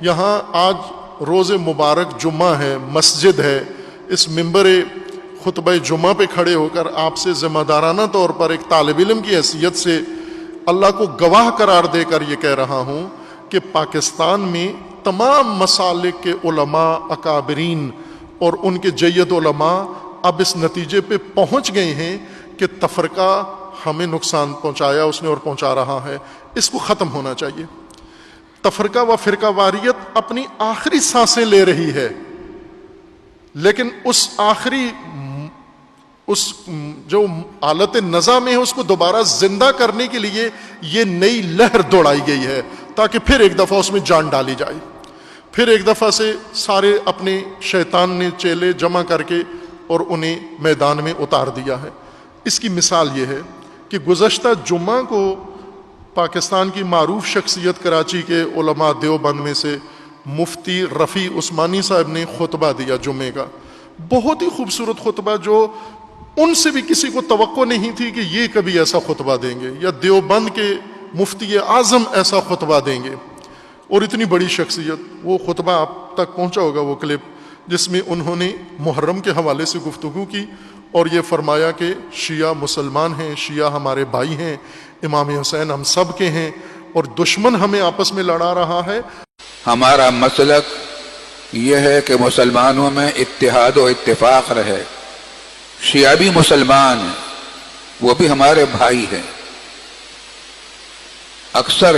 یہاں آج روز مبارک جمعہ ہے، مسجد ہے، اس ممبر خطبہ جمعہ پہ کھڑے ہو کر آپ سے ذمہ دارانہ طور پر ایک طالب علم کی حیثیت سے اللہ کو گواہ قرار دے کر یہ کہہ رہا ہوں کہ پاکستان میں تمام مسالک کے علماء، اکابرین اور ان کے جید علماء اب اس نتیجے پہ پہنچ گئے ہیں کہ تفرقہ ہمیں نقصان پہنچایا اس نے اور پہنچا رہا ہے، اس کو ختم ہونا چاہیے۔ تفرقہ و فرقہ واریت اپنی آخری سانسیں لے رہی ہے، لیکن اس آخری جو حالت نزع میں ہے اس کو دوبارہ زندہ کرنے کے لیے یہ نئی لہر دوڑائی گئی ہے، تاکہ پھر ایک دفعہ اس میں جان ڈالی جائے، پھر ایک دفعہ سے سارے اپنے شیطان نے چیلے جمع کر کے اور انہیں میدان میں اتار دیا ہے۔ اس کی مثال یہ ہے کہ گزشتہ جمعہ کو پاکستان کی معروف شخصیت کراچی کے علماء دیوبند میں سے مفتی رفیع عثمانی صاحب نے خطبہ دیا جمعے کا، بہت ہی خوبصورت خطبہ، جو ان سے بھی کسی کو توقع نہیں تھی کہ یہ کبھی ایسا خطبہ دیں گے یا دیوبند کے مفتی اعظم ایسا خطبہ دیں گے، اور اتنی بڑی شخصیت۔ وہ خطبہ آپ تک پہنچا ہوگا وہ کلپ، جس میں انہوں نے محرم کے حوالے سے گفتگو کی اور یہ فرمایا کہ شیعہ مسلمان ہیں، شیعہ ہمارے بھائی ہیں، امام حسین ہم سب کے ہیں، اور دشمن ہمیں آپس میں لڑا رہا ہے۔ ہمارا مسلک یہ ہے کہ مسلمانوں میں اتحاد و اتفاق رہے، شیعہ بھی مسلمان ہیں، وہ بھی ہمارے بھائی ہیں۔ اکثر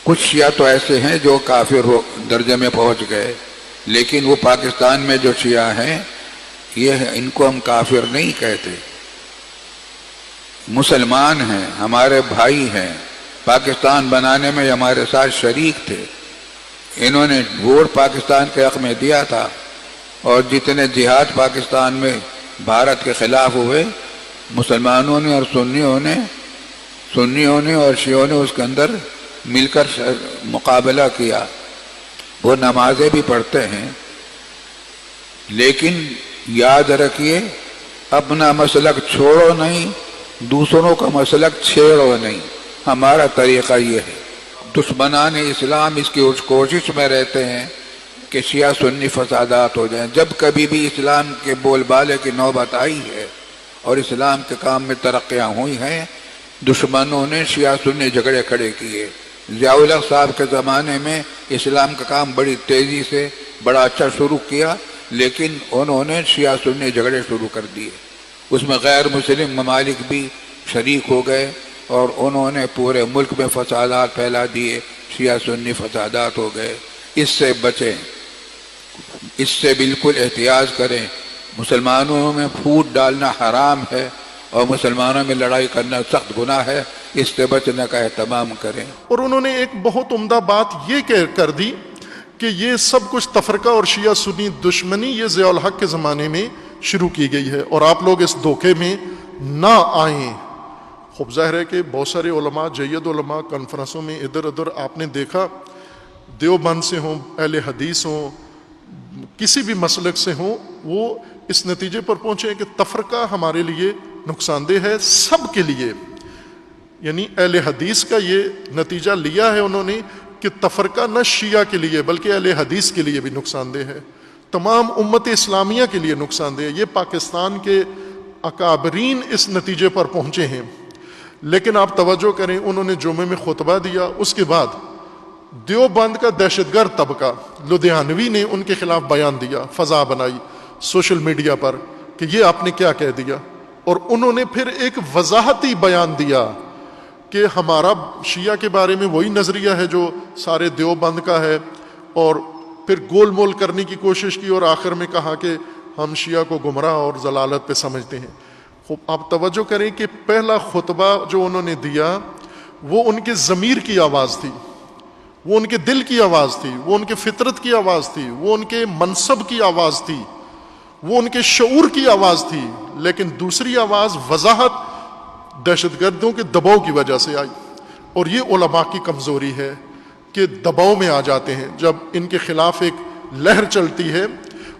کچھ شیعہ تو ایسے ہیں جو کافر درجے میں پہنچ گئے، لیکن وہ پاکستان میں جو شیعہ ہیں ان کو ہم کافر نہیں کہتے، مسلمان ہیں، ہمارے بھائی ہیں، پاکستان بنانے میں ہمارے ساتھ شریک تھے، انہوں نے ووٹ پاکستان کے حق میں دیا تھا، اور جتنے جہاد پاکستان میں بھارت کے خلاف ہوئے، مسلمانوں نے اور سنیوں نے اور شیعوں نے اس کے اندر مل کر مقابلہ کیا۔ وہ نمازیں بھی پڑھتے ہیں، لیکن یاد رکھیے اپنا مسلک چھوڑو نہیں، دوسروں کا مسلک چھیڑو نہیں۔ ہمارا طریقہ یہ ہے۔ دشمنان اسلام اس کی کوشش میں رہتے ہیں کہ شیعہ سنی فسادات ہو جائیں۔ جب کبھی بھی اسلام کے بول بالے کی نوبت آئی ہے اور اسلام کے کام میں ترقیاں ہوئی ہیں، دشمنوں نے شیعہ سنی جھگڑے کھڑے کیے۔ ضیاء الحق صاحب کے زمانے میں اسلام کا کام بڑی تیزی سے بڑا اچھا شروع کیا، لیکن انہوں نے شیعہ سنی جھگڑے شروع کر دیے، اس میں غیر مسلم ممالک بھی شریک ہو گئے، اور انہوں نے پورے ملک میں فسادات پھیلا دیے، شیعہ سنی فسادات ہو گئے۔ اس سے بچیں، اس سے بالکل احتیاط کریں۔ مسلمانوں میں پھوٹ ڈالنا حرام ہے، اور مسلمانوں میں لڑائی کرنا سخت گناہ ہے، اس سے بچنے کا اہتمام کریں۔ اور انہوں نے ایک بہت عمدہ بات یہ کر دی کہ یہ سب کچھ تفرقہ اور شیعہ سنی دشمنی یہ ضیاء الحق کے زمانے میں شروع کی گئی ہے، اور آپ لوگ اس دھوکے میں نہ آئیں۔ خوب ظاہر ہے کہ بہت سارے علماء، جید علماء کانفرنسوں میں ادھر ادھر آپ نے دیکھا، دیوبند سے ہوں، اہل حدیث ہوں، کسی بھی مسلک سے ہوں، وہ اس نتیجے پر پہنچے کہ تفرقہ ہمارے لیے نقصان دہ ہے، سب کے لیے۔ یعنی اہل حدیث کا یہ نتیجہ لیا ہے انہوں نے کہ تفرقہ نہ شیعہ کے لیے بلکہ اہل حدیث کے لیے بھی نقصان دہ ہے، تمام امت اسلامیہ کے لیے نقصان دہ ہے۔ یہ پاکستان کے اکابرین اس نتیجے پر پہنچے ہیں۔ لیکن آپ توجہ کریں، انہوں نے جمعے میں خطبہ دیا، اس کے بعد دیوبند کا دہشت گرد طبقہ لدھیانوی نے ان کے خلاف بیان دیا، فضا بنائی سوشل میڈیا پر کہ یہ آپ نے کیا کہہ دیا، اور انہوں نے پھر ایک وضاحتی بیان دیا کہ ہمارا شیعہ کے بارے میں وہی نظریہ ہے جو سارے دیوبند کا ہے، اور پھر گول مول کرنے کی کوشش کی، اور آخر میں کہا کہ ہم شیعہ کو گمراہ اور ضلالت پہ سمجھتے ہیں۔ آپ توجہ کریں کہ پہلا خطبہ جو انہوں نے دیا وہ ان کے ضمیر کی آواز تھی، وہ ان کے دل کی آواز تھی، وہ ان کے فطرت کی آواز تھی، وہ ان کے منصب کی آواز تھی، وہ ان کے شعور کی آواز تھی۔ لیکن دوسری آواز وضاحت دہشت گردوں کے دباؤ کی وجہ سے آئی، اور یہ علماء کی کمزوری ہے کہ دباؤ میں آ جاتے ہیں جب ان کے خلاف ایک لہر چلتی ہے۔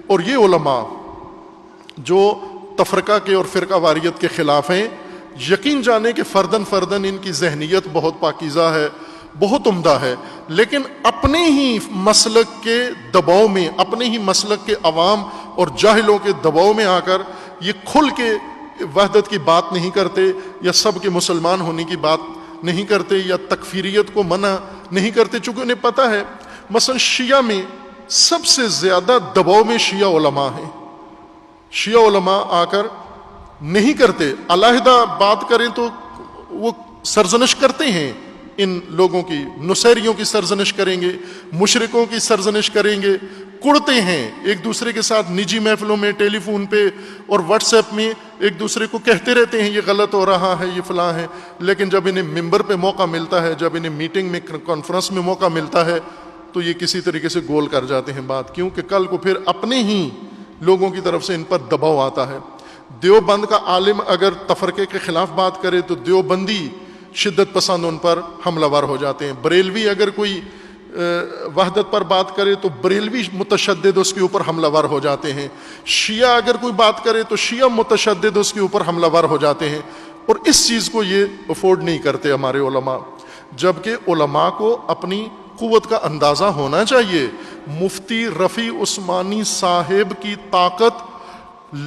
اور یہ علماء جو تفرقہ کے اور فرقہ واریت کے خلاف ہیں، یقین جانے کہ فردن ان کی ذہنیت بہت پاکیزہ ہے، بہت عمدہ ہے، لیکن اپنے ہی مسلک کے دباؤ میں، اپنے ہی مسلک کے عوام اور جاہلوں کے دباؤ میں آ کر یہ کھل کے وحدت کی بات نہیں کرتے، یا سب کے مسلمان ہونے کی بات نہیں کرتے، یا تکفیریت کو منع نہیں کرتے، چونکہ انہیں پتہ ہے مثلا شیعہ میں سب سے زیادہ دباؤ میں شیعہ علماء ہیں۔ شیعہ علماء آ کر نہیں کرتے، علیحدہ بات کریں تو وہ سرزنش کرتے ہیں، ان لوگوں کی، نصیریوں کی سرزنش کریں گے، مشرکوں کی سرزنش کریں گے، کڑتے ہیں ایک دوسرے کے ساتھ نجی محفلوں میں، ٹیلی فون پہ اور واٹس ایپ میں ایک دوسرے کو کہتے رہتے ہیں یہ غلط ہو رہا ہے، یہ فلاں ہے، لیکن جب انہیں ممبر پہ موقع ملتا ہے، جب انہیں میٹنگ میں، کانفرنس میں موقع ملتا ہے تو یہ کسی طریقے سے گول کر جاتے ہیں بات، کیونکہ کل کو پھر اپنے ہی لوگوں کی طرف سے ان پر دباؤ آتا ہے۔ دیوبند کا عالم اگر تفرقے کے خلاف بات کرے تو دیوبندی شدت پسند ان پر حملہ ور ہو جاتے ہیں، بریلوی اگر کوئی وحدت پر بات کرے تو بریلوی متشدد اس کے اوپر حملہ ور ہو جاتے ہیں، شیعہ اگر کوئی بات کرے تو شیعہ متشدد اس کے اوپر حملہ ور ہو جاتے ہیں، اور اس چیز کو یہ افورڈ نہیں کرتے ہمارے علماء، جبکہ علماء کو اپنی قوت کا اندازہ ہونا چاہیے۔ مفتی رفیع عثمانی صاحب کی طاقت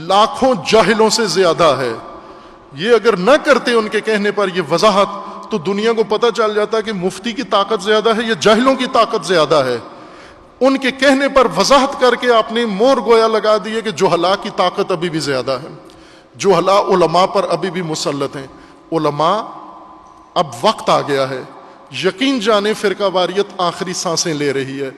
لاکھوں جاہلوں سے زیادہ ہے، یہ اگر نہ کرتے ان کے کہنے پر یہ وضاحت تو دنیا کو پتہ چل جاتا کہ مفتی کی طاقت زیادہ ہے یا جاہلوں کی طاقت زیادہ ہے۔ ان کے کہنے پر وضاحت کر کے آپ نے مور گویا لگا دیے کہ جہلاء کی طاقت ابھی بھی زیادہ ہے، جہلاء علماء پر ابھی بھی مسلط ہیں۔ علماء اب وقت آ گیا ہے، یقین جانے فرقہ واریت آخری سانسیں لے رہی ہے،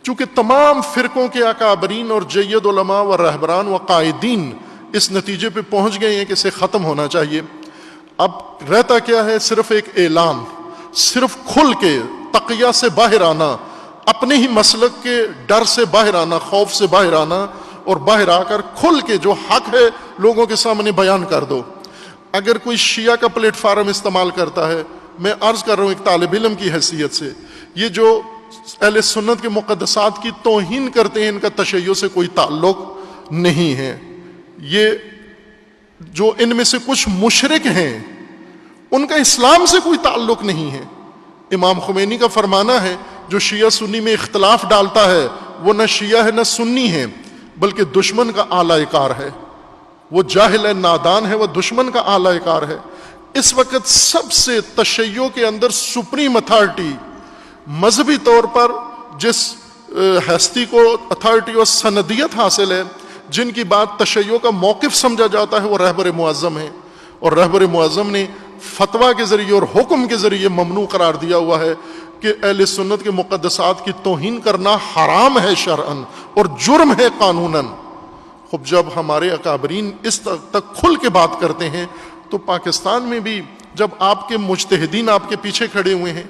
چونکہ تمام فرقوں کے اکابرین اور جید علماء و رہبران و قائدین اس نتیجے پہ پہنچ گئے ہیں کہ اسے ختم ہونا چاہیے۔ اب رہتا کیا ہے؟ صرف ایک اعلان، صرف کھل کے تقیہ سے باہر آنا، اپنے ہی مسلک کے ڈر سے باہر آنا، خوف سے باہر آنا، اور باہر آ کر کھل کے جو حق ہے لوگوں کے سامنے بیان کر دو۔ اگر کوئی شیعہ کا پلیٹ فارم استعمال کرتا ہے، میں عرض کر رہا ہوں ایک طالب علم کی حیثیت سے، یہ جو اہل سنت کے مقدسات کی توہین کرتے ہیں ان کا تشیع سے کوئی تعلق نہیں ہے۔ یہ جو ان میں سے کچھ مشرک ہیں ان کا اسلام سے کوئی تعلق نہیں ہے۔ امام خمینی کا فرمانا ہے جو شیعہ سنی میں اختلاف ڈالتا ہے وہ نہ شیعہ ہے نہ سنی ہے، بلکہ دشمن کا اعلی کار ہے، وہ جاہل ہے، نادان ہے، وہ دشمن کا اعلی کار ہے۔ اس وقت سب سے تشیع کے اندر سپریم اتھارٹی مذہبی طور پر جس ہستی کو اتھارٹی اور سندیت حاصل ہے، جن کی بات تشیع کا موقف سمجھا جاتا ہے، وہ رہبر معظم ہے، اور رہبر معظم نے فتویٰ کے ذریعے اور حکم کے ذریعے ممنوع قرار دیا ہوا ہے کہ اہل سنت کے مقدسات کی توہین کرنا حرام ہے شرعاً اور جرم ہے قانوناً۔ خب جب ہمارے اکابرین اس تک کھل کے بات کرتے ہیں تو پاکستان میں بھی جب آپ کے مجتہدین آپ کے پیچھے کھڑے ہوئے ہیں،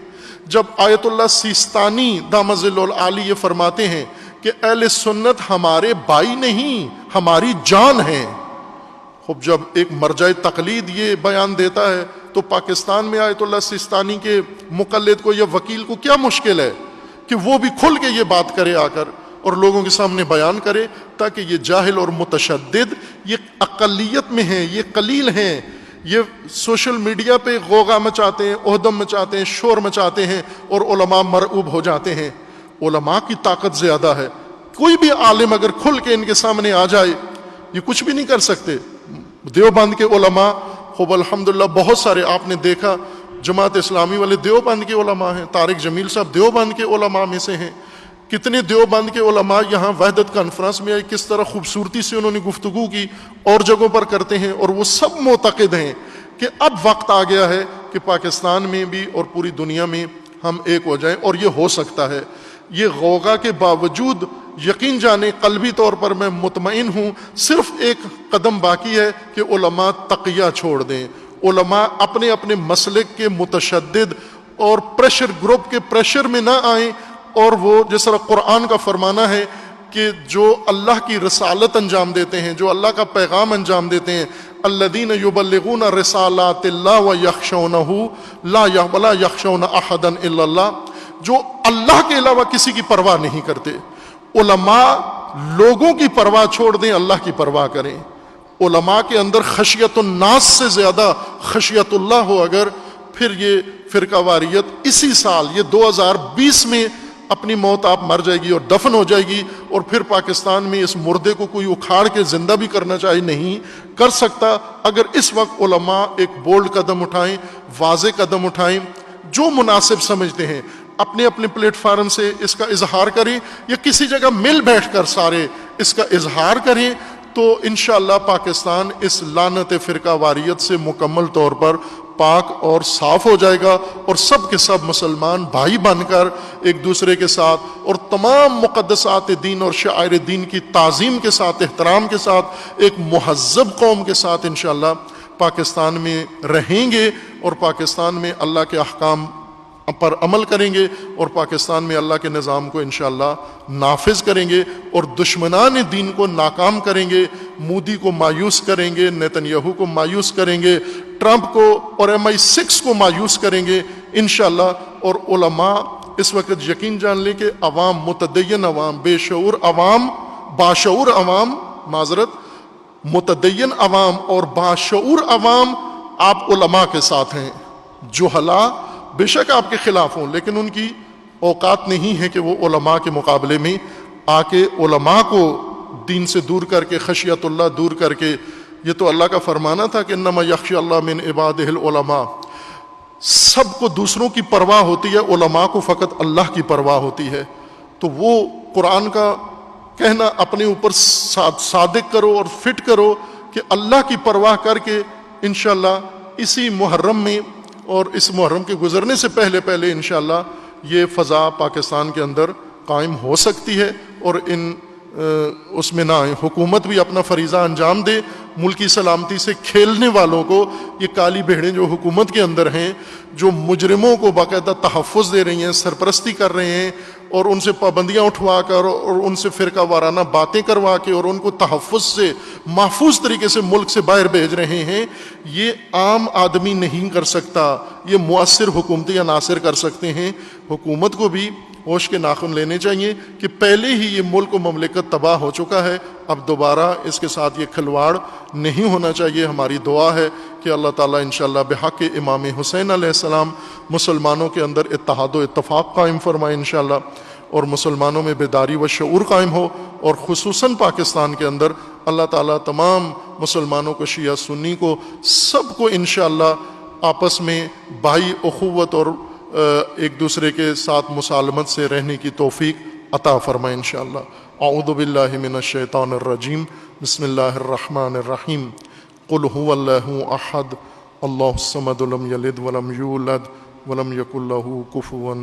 جب آیت اللہ سیستانی دامت ظل العالی یہ فرماتے ہیں کہ اہل سنت ہمارے بھائی نہیں ہماری جان ہیں، خب جب ایک مرجع تقلید یہ بیان دیتا ہے تو پاکستان میں آیت اللہ سیستانی کے مقلد کو یا وکیل کو کیا مشکل ہے کہ وہ بھی کھل کے یہ بات کرے آ کر اور لوگوں کے سامنے بیان کرے، تاکہ یہ جاہل اور متشدد یہ اقلیت میں ہیں، یہ قلیل ہیں، یہ سوشل میڈیا پہ غوغا مچاتے ہیں، اہدم مچاتے ہیں، شور مچاتے ہیں، اور علماء مرعوب ہو جاتے ہیں۔ علماء کی طاقت زیادہ ہے، کوئی بھی عالم اگر کھل کے ان کے سامنے آ جائے یہ کچھ بھی نہیں کر سکتے۔ دیوبند کے علماء خوب الحمدللہ بہت سارے آپ نے دیکھا، جماعت اسلامی والے دیوبند کے علماء ہیں، طارق جمیل صاحب دیوبند کے علماء میں سے ہیں، کتنے دیوبند کے علماء یہاں وحدت کانفرنس میں آئے، کس طرح خوبصورتی سے انہوں نے گفتگو کی، اور جگہوں پر کرتے ہیں، اور وہ سب معتقد ہیں کہ اب وقت آ گیا ہے کہ پاکستان میں بھی اور پوری دنیا میں ہم ایک ہو جائیں، اور یہ ہو سکتا ہے۔ یہ غوغا کے باوجود یقین جانے قلبی طور پر میں مطمئن ہوں، صرف ایک قدم باقی ہے کہ علماء تقیہ چھوڑ دیں، علماء اپنے اپنے مسلک کے متشدد اور پریشر گروپ کے پریشر میں نہ آئیں، اور وہ جس طرح قرآن کا فرمانا ہے کہ جو اللہ کی رسالت انجام دیتے ہیں، جو اللہ کا پیغام انجام دیتے ہیں، الذین یبلغون رسالات اللہ ویخشونہ لا یخشون احدا الا اللہ، جو اللہ کے علاوہ کسی کی پرواہ نہیں کرتے۔ علماء لوگوں کی پرواہ چھوڑ دیں، اللہ کی پرواہ کریں۔ علماء کے اندر خشیت الناس سے زیادہ خشیت اللہ ہو اگر پھر یہ فرقہ واریت اسی سال یہ 2020 میں اپنی موت آپ مر جائے گی اور دفن ہو جائے گی، اور پھر پاکستان میں اس مردے کو کوئی اکھاڑ کے زندہ بھی کرنا چاہے نہیں کر سکتا۔ اگر اس وقت علماء ایک بولڈ قدم اٹھائیں، واضح قدم اٹھائیں، جو مناسب سمجھتے ہیں، اپنے اپنے پلیٹ فارم سے اس کا اظہار کریں، یا کسی جگہ مل بیٹھ کر سارے اس کا اظہار کریں، تو انشاءاللہ پاکستان اس لعنت فرقہ واریت سے مکمل طور پر پاک اور صاف ہو جائے گا، اور سب کے سب مسلمان بھائی بن کر ایک دوسرے کے ساتھ اور تمام مقدسات دین اور شعائر دین کی تعظیم کے ساتھ، احترام کے ساتھ، ایک مہذب قوم کے ساتھ انشاءاللہ پاکستان میں رہیں گے، اور پاکستان میں اللہ کے احکام پر عمل کریں گے، اور پاکستان میں اللہ کے نظام کو انشاءاللہ نافذ کریں گے، اور دشمنان دین کو ناکام کریں گے، مودی کو مایوس کریں گے، نیتنیاہو کو مایوس کریں گے، ٹرمپ کو اور MI6 کو مایوس کریں گے انشاءاللہ۔ اور علماء اس وقت یقین جان لیں کہ عوام، متدین عوام، بے شعور عوام، باشعور عوام، متدین عوام اور باشعور عوام آپ علماء کے ساتھ ہیں۔ جہلاء بے شک آپ کے خلاف ہوں، لیکن ان کی اوقات نہیں ہے کہ وہ علماء کے مقابلے میں آ کے علماء کو دین سے دور کر کے، خشیت اللہ دور کر کے، یہ تو اللہ کا فرمانا تھا کہ انما یخشی اللہ من عبادہ العلماء، سب کو دوسروں کی پرواہ ہوتی ہے، علماء کو فقط اللہ کی پرواہ ہوتی ہے۔ تو وہ قرآن کا کہنا اپنے اوپر صادق کرو اور فٹ کرو کہ اللہ کی پرواہ کر کے انشاءاللہ اسی محرم میں اور اس محرم کے گزرنے سے پہلے پہلے انشاءاللہ یہ فضا پاکستان کے اندر قائم ہو سکتی ہے، اور اس میں نہ آئیں۔ حکومت بھی اپنا فریضہ انجام دے، ملکی سلامتی سے کھیلنے والوں کو، یہ کالی بھیڑیں جو حکومت کے اندر ہیں، جو مجرموں کو باقاعدہ تحفظ دے رہی ہیں، سرپرستی کر رہے ہیں، اور ان سے پابندیاں اٹھوا کر اور ان سے فرقہ وارانہ باتیں کروا کے اور ان کو تحفظ سے محفوظ طریقے سے ملک سے باہر بھیج رہے ہیں، یہ عام آدمی نہیں کر سکتا، یہ مؤثر حکومتی عناصر کر سکتے ہیں۔ حکومت کو بھی ہوش کے ناخن لینے چاہیے کہ پہلے ہی یہ ملک و مملکت تباہ ہو چکا ہے، اب دوبارہ اس کے ساتھ یہ کھلواڑ نہیں ہونا چاہیے۔ ہماری دعا ہے کہ اللہ تعالیٰ انشاءاللہ بحق امام حسین علیہ السلام مسلمانوں کے اندر اتحاد و اتفاق قائم فرمائے انشاءاللہ، اور مسلمانوں میں بیداری و شعور قائم ہو، اور خصوصاً پاکستان کے اندر اللہ تعالیٰ تمام مسلمانوں کو، شیعہ سنی کو، سب کو انشاءاللہ آپس میں بھائی اخوت اور ایک دوسرے کے ساتھ مسالمت سے رہنے کی توفیق عطا فرمائے انشاءاللہ۔ اعوذ باللہ من الشیطان الرجیم، بسم اللہ الرحمن الرحیم۔ قل هو اللہ احد اللہ الصمد لم یلد ولم یولد ولم یکن لہ کفوا